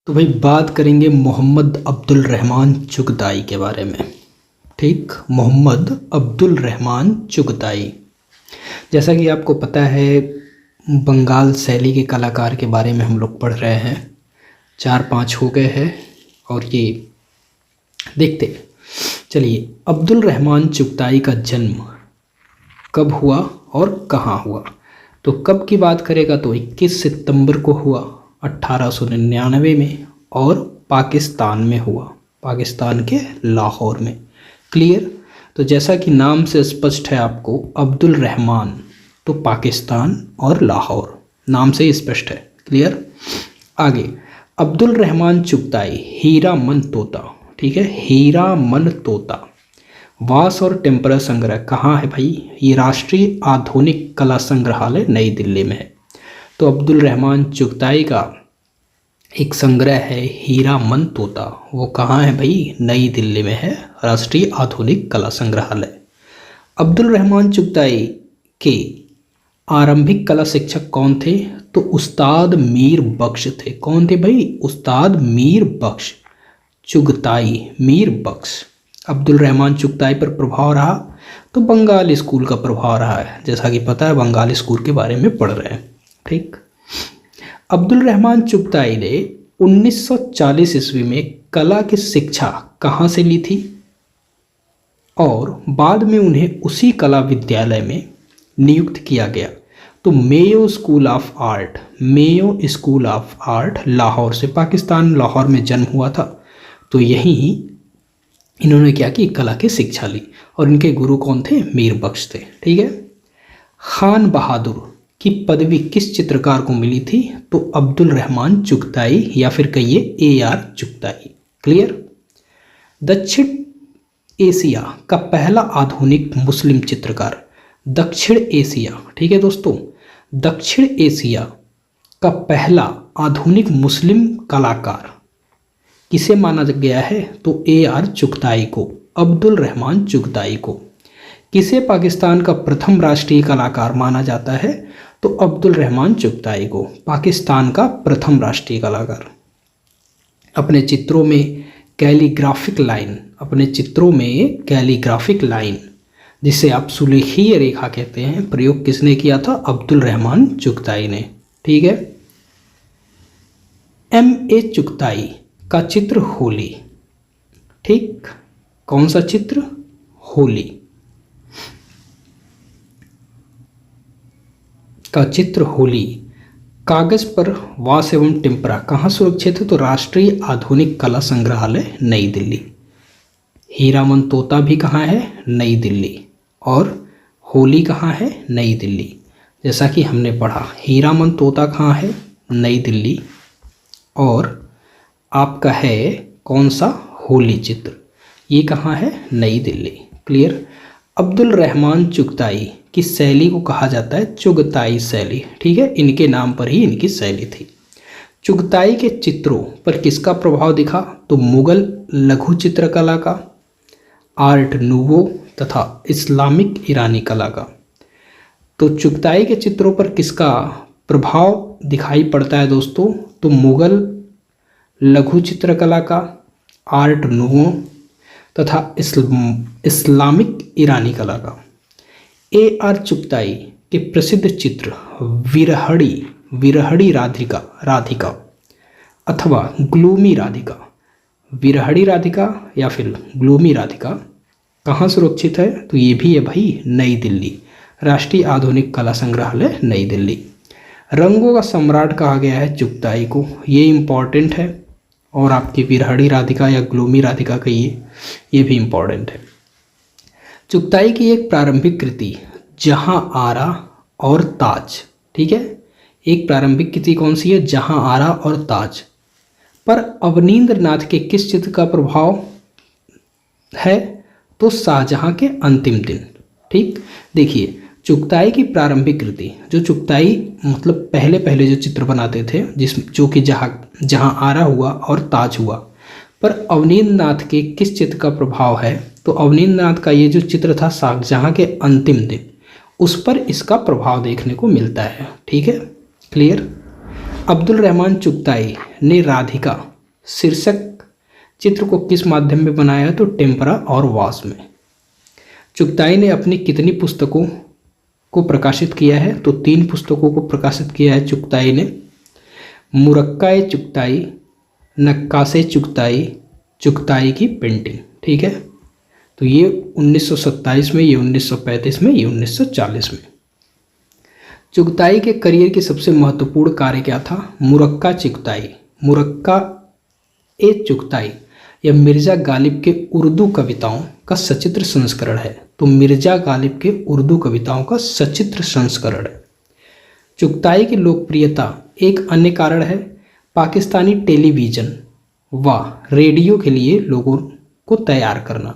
तो भाई बात करेंगे मोहम्मद अब्दुल रहमान चुगताई के बारे में। ठीक, मोहम्मद अब्दुल रहमान चुगताई, जैसा कि आपको पता है बंगाल शैली के कलाकार के बारे में हम लोग पढ़ रहे हैं। 4-5 हो गए हैं और ये देखते हैं। चलिए, अब्दुल रहमान चुगताई का जन्म कब हुआ और कहाँ हुआ? तो कब की बात करेगा तो 21 सितंबर को हुआ 1899 में और पाकिस्तान में हुआ, पाकिस्तान के लाहौर में। क्लियर? तो जैसा कि नाम से स्पष्ट है आपको, अब्दुल रहमान तो पाकिस्तान और लाहौर, नाम से ही स्पष्ट है। क्लियर? आगे, अब्दुल रहमान चुगताई हीरामन तोता, ठीक है, हीरामन तोता वास और टेम्परा संग्रह कहाँ है भाई? ये राष्ट्रीय आधुनिक कला संग्रहालय नई दिल्ली में है। तो अब्दुल रहमान चुगताई का एक संग्रह है हीरामन तोता, वो कहाँ है भाई? नई दिल्ली में है, राष्ट्रीय आधुनिक कला संग्रहालय। अब्दुल रहमान चुगताई के आरंभिक कला शिक्षक कौन थे? तो उस्ताद मीर बख्श थे। कौन थे भाई? उस्ताद मीर बख्श चुगताई, मीर बख्श। अब्दुल रहमान चुगताई पर प्रभाव रहा तो बंगाल स्कूल का प्रभाव रहा है, जैसा कि पता है बंगाल स्कूल के बारे में पढ़ रहे हैं। ठीक, अब्दुल रहमान चुगताई ने 1940 ईस्वी में कला की शिक्षा कहाँ से ली थी और बाद में उन्हें उसी कला विद्यालय में नियुक्त किया गया? तो Mayo school of art, Mayo school of art Lahore से, पाकिस्तान लाहौर में जन्म हुआ था। तो यहीं इन्होंने क्या की? कला की शिक्षा ली। और इनके गुरु कौन थे? मीर बख्श थे। ठीक है। खान बहादुर की पदवी किस चित्रकार को मिली थी? तो अब्दुल रहमान चुगताई या फिर कहिए AR चुगताई। क्लियर? दक्षिण एशिया का पहला आधुनिक मुस्लिम चित्रकार, दक्षिण एशिया, ठीक है दोस्तों, दक्षिण एशिया का पहला आधुनिक मुस्लिम कलाकार किसे माना गया है? तो AR चुगताई को, अब्दुल रहमान चुगताई को। किसे पाकिस्तान का प्रथम राष्ट्रीय कलाकार माना जाता है? तो अब्दुल रहमान चुगताई को, पाकिस्तान का प्रथम राष्ट्रीय कलाकार। अपने चित्रों में कैलीग्राफिक लाइन, अपने चित्रों में कैलीग्राफिक लाइन जिसे आप सुलेखीय रेखा कहते हैं, प्रयोग किसने किया था? अब्दुल रहमान चुगताई ने। ठीक है। MA चुगताई का चित्र होली, ठीक, कौन सा चित्र? होली का चित्र, होली कागज पर वास एवं टेम्परा कहाँ सुरक्षित है? तो राष्ट्रीय आधुनिक कला संग्रहालय नई दिल्ली। हीरामन तोता भी कहाँ है? नई दिल्ली। और होली कहाँ है? नई दिल्ली। जैसा कि हमने पढ़ा, हीरामन तोता कहाँ है? नई दिल्ली। और आपका है कौन सा? होली चित्र, ये कहाँ है? नई दिल्ली। क्लियर? अब्दुल रहमान चुगताई की शैली को कहा जाता है चुगताई शैली। ठीक है, इनके नाम पर ही इनकी शैली थी। चुगताई के चित्रों पर किसका प्रभाव दिखा? तो मुगल लघु चित्रकला का, आर्ट नूवो तथा इस्लामिक ईरानी कला का। तो चुगताई के चित्रों पर किसका प्रभाव दिखाई पड़ता है दोस्तों? तो मुगल लघु चित्रकला का, आर्ट नूवो तथा इस्लामिक ईरानी कला का। AR चुगताई के प्रसिद्ध चित्र विरहड़ी राधिका अथवा ग्लूमी राधिका, विरहड़ी राधिका या फिर ग्लूमी राधिका कहाँ सुरक्षित है? तो ये भी है भाई नई दिल्ली, राष्ट्रीय आधुनिक कला संग्रहालय नई दिल्ली। रंगों का सम्राट कहा गया है चुगताई को, ये इम्पॉर्टेंट है। और आपकी विरहड़ी राधिका या ग्लूमी राधिका का ये भी इम्पॉर्टेंट है। चुगताई की एक प्रारंभिक कृति जहां आरा और ताज, ठीक है, एक प्रारंभिक कृति कौन सी है? जहां आरा और ताज पर अवनींद्र नाथ के किस चित्र का प्रभाव है? तो शाहजहां के अंतिम दिन। ठीक, देखिए चुगताई की प्रारंभिक कृति, जो चुगताई मतलब पहले जो चित्र बनाते थे, जो कि जहां आरा हुआ और ताज हुआ, पर अवनींद्र नाथ के किस चित्र का प्रभाव है? तो अवनींद्र नाथ का ये जो चित्र था शाहजहां के अंतिम दिन, उस पर इसका प्रभाव देखने को मिलता है। ठीक है, क्लियर? अब्दुल रहमान चुगताई ने राधिका शीर्षक चित्र को किस माध्यम में बनाया है? तो टेम्परा और वाश में। चुगताई ने अपनी कितनी पुस्तकों को प्रकाशित किया है? तो 3 पुस्तकों को प्रकाशित किया है चुगताई ने। मुरक्का चुगताई, नक्काशे चुगताई, चुगताई की पेंटिंग। ठीक है, तो ये 1927 में, ये 1935 में, ये 1940 में। चुगताई के करियर की सबसे महत्वपूर्ण कार्य क्या था? मुरक्का चुगताई, मुरक्का ए चुगताई यह मिर्ज़ा गालिब के उर्दू कविताओं का सचित्र संस्करण है। तो मिर्ज़ा गालिब के उर्दू कविताओं का सचित्र संस्करण है। चुगताई की लोकप्रियता एक अन्य कारण है पाकिस्तानी टेलीविज़न व रेडियो के लिए लोगों को तैयार करना।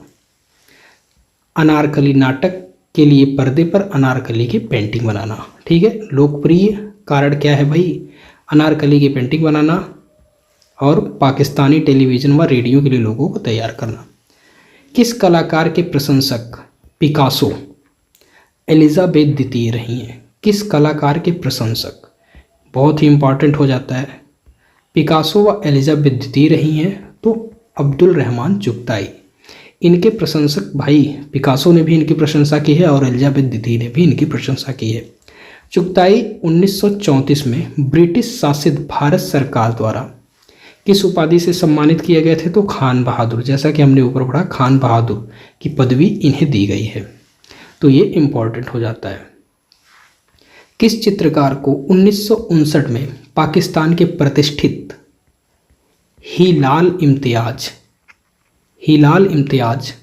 अनारकली नाटक के लिए पर्दे पर अनारकली की पेंटिंग बनाना। ठीक है, लोकप्रिय कारण क्या है भाई? अनारकली की पेंटिंग बनाना और पाकिस्तानी टेलीविज़न व रेडियो के लिए लोगों को तैयार करना। किस कलाकार के प्रशंसक पिकासो एलिजाबेथ द्वितीय रही हैं? किस कलाकार के प्रशंसक, बहुत ही इंपॉर्टेंट हो जाता है। पिकासो व एलिजाबेथ द्वितीय रही हैं तो अब्दुल रहमान चुगताई। इनके प्रशंसक भाई पिकासो ने भी इनकी प्रशंसा की है और एलिजाबेथ द्वितीय ने भी इनकी प्रशंसा की है। चुगताई 1934 में ब्रिटिश शासित भारत सरकार द्वारा किस उपाधि से सम्मानित किए गए थे? तो खान बहादुर। जैसा कि हमने ऊपर पढ़ा, खान बहादुर की पदवी इन्हें दी गई है, तो ये इम्पॉर्टेंट हो जाता है। किस चित्रकार को 1959 में पाकिस्तान के प्रतिष्ठित हिलाल इम्तियाज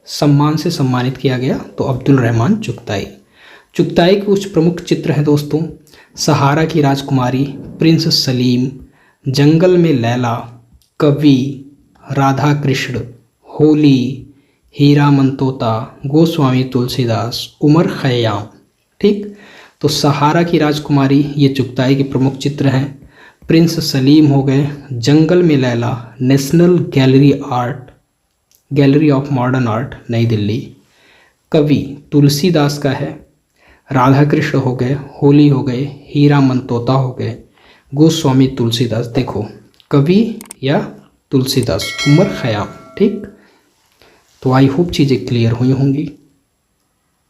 सम्मान से सम्मानित किया गया? तो अब्दुल रहमान चुगताई। चुगताई के कुछ प्रमुख चित्र हैं दोस्तों, सहारा की राजकुमारी, प्रिंस सलीम, जंगल में लैला, कवि, राधा कृष्ण, होली, हीरा मनतोता, गोस्वामी तुलसीदास, उमर खयाम। ठीक, तो सहारा की राजकुमारी ये चुगताई के प्रमुख चित्र हैं। प्रिंस सलीम हो गए, जंगल में Laila national gallery of modern art नई दिल्ली। कवि तुलसीदास का है। राधा कृष्ण हो गए, होली हो गए, हीरा मनतोता हो गए, गोस्वामी तुलसीदास। देखो, कवि या तुलसीदास, उमर खयाम। ठीक, तो आई होप चीज़ें क्लियर हुई होंगी।